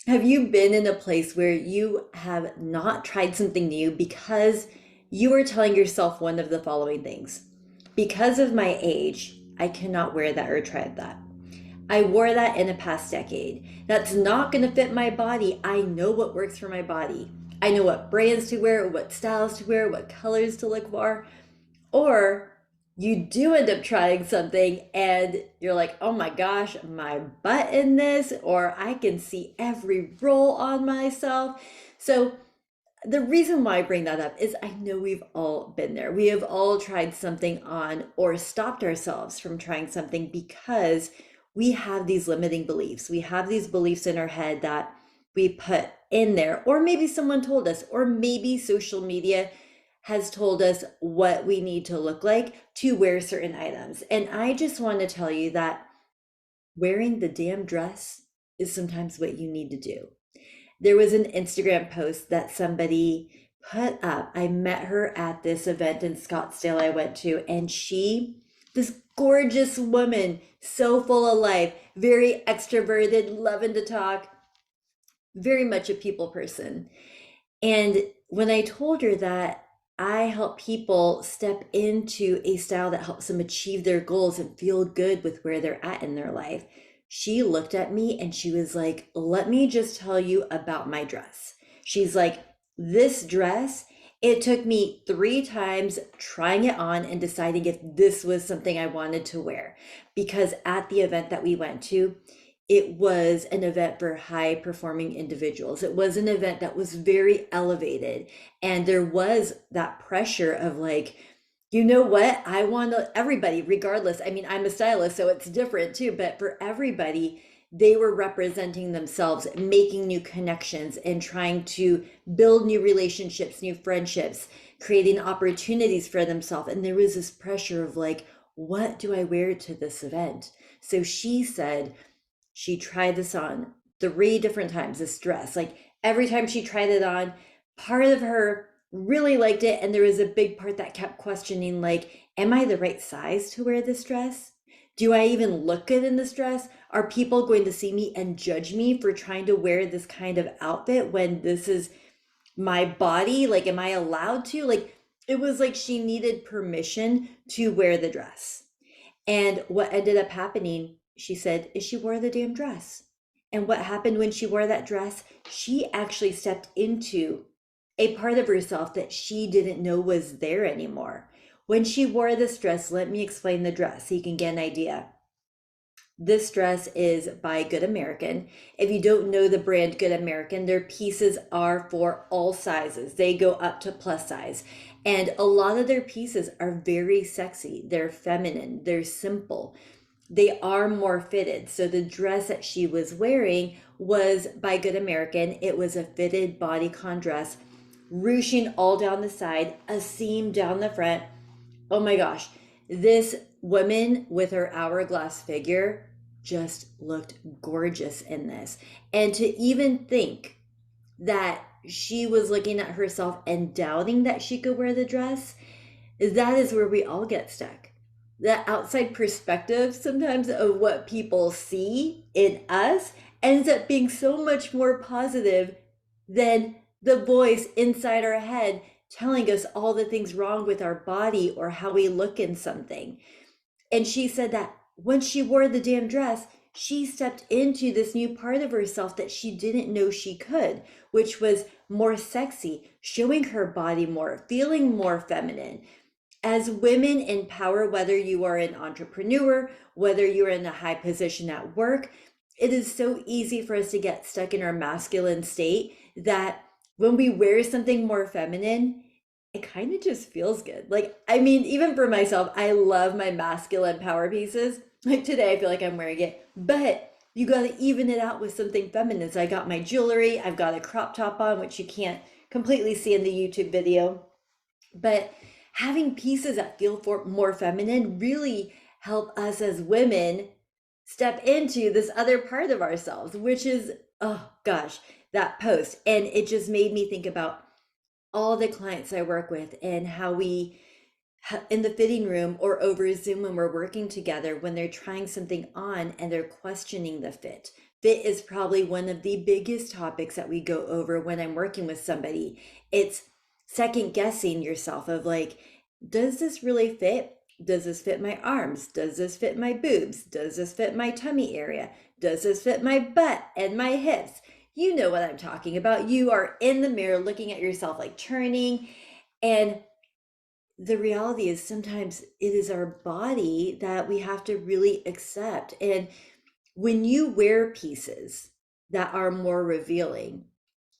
Have you been in a place where you have not tried something new because you were telling yourself one of the following things? Because of my age, I cannot wear that or try that. I wore that in a past decade. That's not going to fit my body. I know what works for my body. I know what brands to wear, what styles to wear, what colors to look for. Or you do end up trying something and you're like, oh my gosh, my butt in this, or I can see every roll on myself. So, the reason why I bring that up is I know we've all been there. We have all tried something on or stopped ourselves from trying something because we have these limiting beliefs. We have these beliefs in our head that we put in there, or maybe someone told us, or maybe social media has told us what we need to look like to wear certain items. And I just want to tell you that wearing the damn dress is sometimes what you need to do. There was an Instagram post that somebody put up. I met her at this event in Scottsdale I went to, and this gorgeous woman, so full of life, very extroverted, loving to talk, very much a people person. And when I told her that I help people step into a style that helps them achieve their goals and feel good with where they're at in their life, she looked at me and she was like, let me just tell you about my dress. She's like, this dress, it took me 3 times trying it on and deciding if this was something I wanted to wear. Because at the event that we went to, it was an event for high performing individuals. It was an event that was very elevated. And there was that pressure of like, you know what? I want everybody, regardless. I mean, I'm a stylist, so it's different too. But for everybody, they were representing themselves, making new connections, and trying to build new relationships, new friendships, creating opportunities for themselves. And there was this pressure of like, what do I wear to this event? So she said, she tried this on 3 different times, this dress. Like every time she tried it on, part of her really liked it. And there was a big part that kept questioning, like, am I the right size to wear this dress? Do I even look good in this dress? Are people going to see me and judge me for trying to wear this kind of outfit when this is my body? Like, am I allowed to? Like, it was like she needed permission to wear the dress. And what ended up happening, she said, is she wore the damn dress. And what happened when she wore that dress? She actually stepped into a part of herself that she didn't know was there anymore. When she wore this dress, let me explain the dress so you can get an idea. This dress is by Good American. If you don't know the brand Good American, their pieces are for all sizes. They go up to plus size. And a lot of their pieces are very sexy. They're feminine, they're simple, they are more fitted. So the dress that she was wearing was by Good American. It was a fitted bodycon dress, ruching all down the side, a seam down the front. Oh my gosh, this woman with her hourglass figure just looked gorgeous in this. And to even think that she was looking at herself and doubting that she could wear the dress, that is where we all get stuck. The outside perspective sometimes of what people see in us ends up being so much more positive than the voice inside our head telling us all the things wrong with our body or how we look in something. And she said that when she wore the damn dress, she stepped into this new part of herself that she didn't know she could, which was more sexy, showing her body more, feeling more feminine. As women in power, whether you are an entrepreneur, whether you're in a high position at work, it is so easy for us to get stuck in our masculine state that when we wear something more feminine, it kind of just feels good. Like, I mean, even for myself, I love my masculine power pieces. Like today, I feel like I'm wearing it, but you got to even it out with something feminine. So I got my jewelry, I've got a crop top on, which you can't completely see in the YouTube video, but having pieces that feel more feminine really help us as women step into this other part of ourselves, which is, oh gosh, that post. And it just made me think about all the clients I work with and how we in the fitting room or over Zoom when we're working together, when they're trying something on and they're questioning the fit, Fit is probably one of the biggest topics that we go over when I'm working with somebody. It's second guessing yourself of like, does this really fit? Does this fit my arms? Does this fit my boobs? Does this fit my tummy area? Does this fit my butt and my hips? You know what I'm talking about. You are in the mirror looking at yourself, like turning. And the reality is sometimes it is our body that we have to really accept. And when you wear pieces that are more revealing,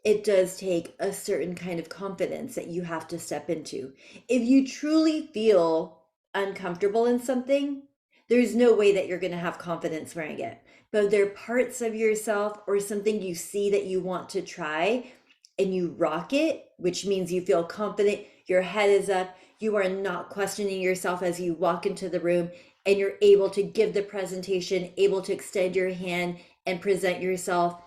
it does take a certain kind of confidence that you have to step into. If you truly feel uncomfortable in something, there's no way that you're going to have confidence wearing it. But if there are parts of yourself or something you see that you want to try and you rock it, which means you feel confident, your head is up, you are not questioning yourself as you walk into the room, and you're able to give the presentation, able to extend your hand and present yourself.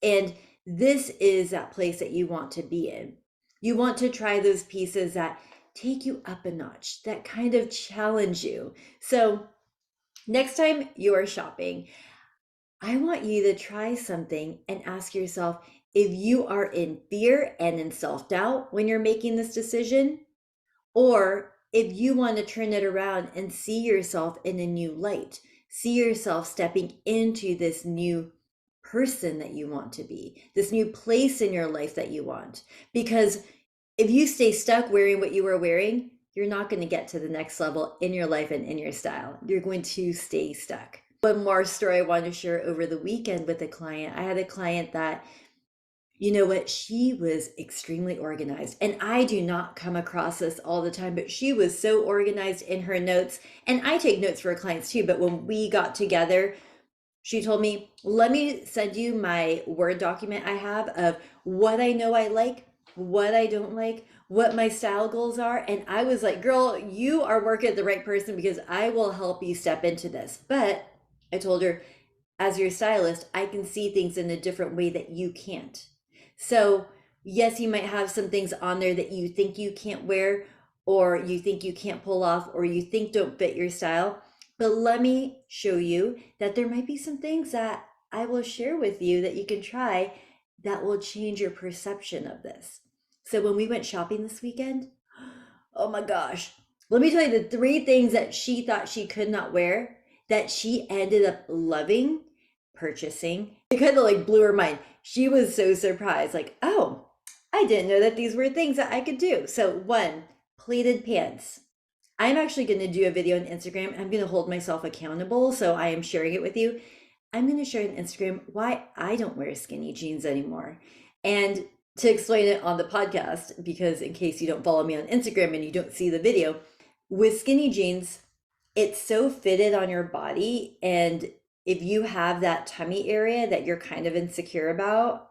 And this is that place that you want to be in. You want to try those pieces that take you up a notch, that kind of challenge you. So next time you are shopping, I want you to try something and ask yourself if you are in fear and in self-doubt when you're making this decision, or if you want to turn it around and see yourself in a new light, see yourself stepping into this new person that you want to be, this new place in your life that you want. Because if you stay stuck wearing what you were wearing, you're not going to get to the next level in your life and in your style. You're going to stay stuck. One more story I want to share over the weekend with a client. I had a client that, you know what, she was extremely organized. And I do not come across this all the time, but she was so organized in her notes. And I take notes for clients too. But when we got together, she told me, let me send you my Word document I have of what I know I like, what I don't like, what my style goals are. And I was like, girl, you are working with the right person because I will help you step into this. But I told her, as your stylist, I can see things in a different way that you can't. So, yes, you might have some things on there that you think you can't wear, or you think you can't pull off, or you think don't fit your style. But let me show you that there might be some things that I will share with you that you can try that will change your perception of this. So, when we went shopping this weekend, oh my gosh, let me tell you the three things that she thought she could not wear that she ended up loving purchasing. It kind of like blew her mind. She was so surprised, like, oh, I didn't know that these were things that I could do. So, one, pleated pants. I'm actually going to do a video on Instagram. I'm going to hold myself accountable. So, I am sharing it with you. I'm going to share on Instagram why I don't wear skinny jeans anymore. And to explain it on the podcast, because in case you don't follow me on Instagram and you don't see the video, with skinny jeans, it's so fitted on your body. And if you have that tummy area that you're kind of insecure about,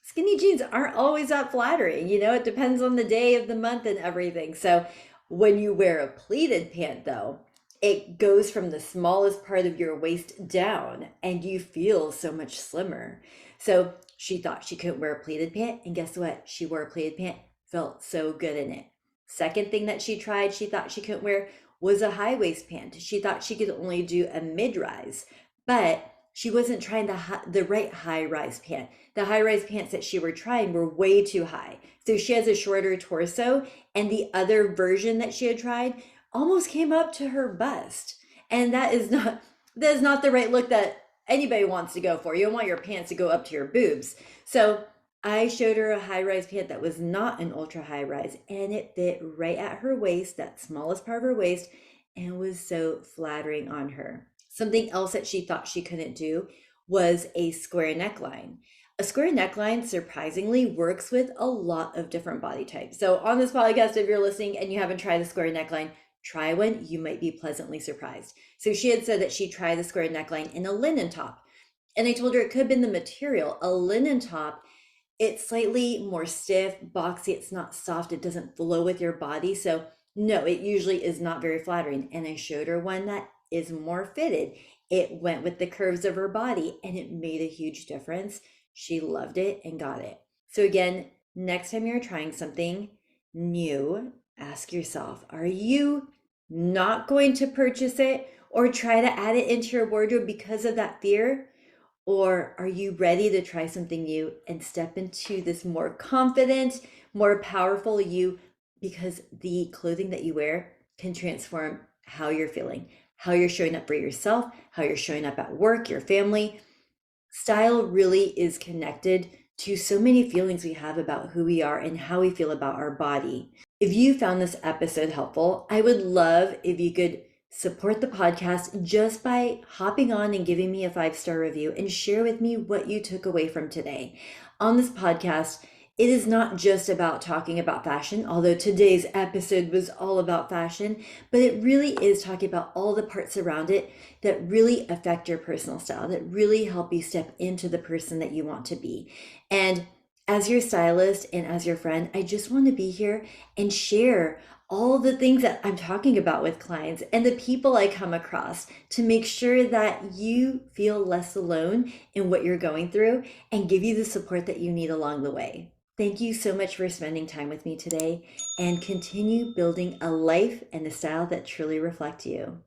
skinny jeans aren't always that flattering. You know, it depends on the day of the month and everything. So when you wear a pleated pant, though, it goes from the smallest part of your waist down and you feel so much slimmer. So she thought she couldn't wear a pleated pant. And guess what? She wore a pleated pant, felt so good in it. Second thing that she tried, she thought she couldn't wear was a high waist pant. She thought she could only do a mid rise, but she wasn't trying the right high rise pant. The high rise pants that she were trying were way too high. So she has a shorter torso, and the other version that she had tried almost came up to her bust. And that is not the right look that anybody wants to go for. You don't want your pants to go up to your boobs. So I showed her a high rise pant that was not an ultra high rise, and it fit right at her waist, that smallest part of her waist, and was so flattering on her. Something else that she thought she couldn't do was a square neckline. A square neckline surprisingly works with a lot of different body types. So on this podcast, if you're listening and you haven't tried a square neckline, try one. You might be pleasantly surprised. So she had said that she tried the square neckline in a linen top. And I told her it could have been the material. A linen top, it's slightly more stiff, boxy, it's not soft, it doesn't flow with your body. So no, it usually is not very flattering. And I showed her one that is more fitted. It went with the curves of her body and it made a huge difference. She loved it and got it. So again, next time you're trying something new, ask yourself, are you not going to purchase it or try to add it into your wardrobe because of that fear? Or are you ready to try something new and step into this more confident, more powerful you? Because the clothing that you wear can transform how you're feeling, how you're showing up for yourself, how you're showing up at work, your family. Style really is connected to so many feelings we have about who we are and how we feel about our body. If you found this episode helpful, I would love if you could support the podcast just by hopping on and giving me a 5-star review and share with me what you took away from today. On this podcast, it is not just about talking about fashion, although today's episode was all about fashion, but it really is talking about all the parts around it that really affect your personal style, that really help you step into the person that you want to be. And as your stylist and as your friend, I just want to be here and share all the things that I'm talking about with clients and the people I come across to make sure that you feel less alone in what you're going through and give you the support that you need along the way. Thank you so much for spending time with me today, and continue building a life and a style that truly reflect you.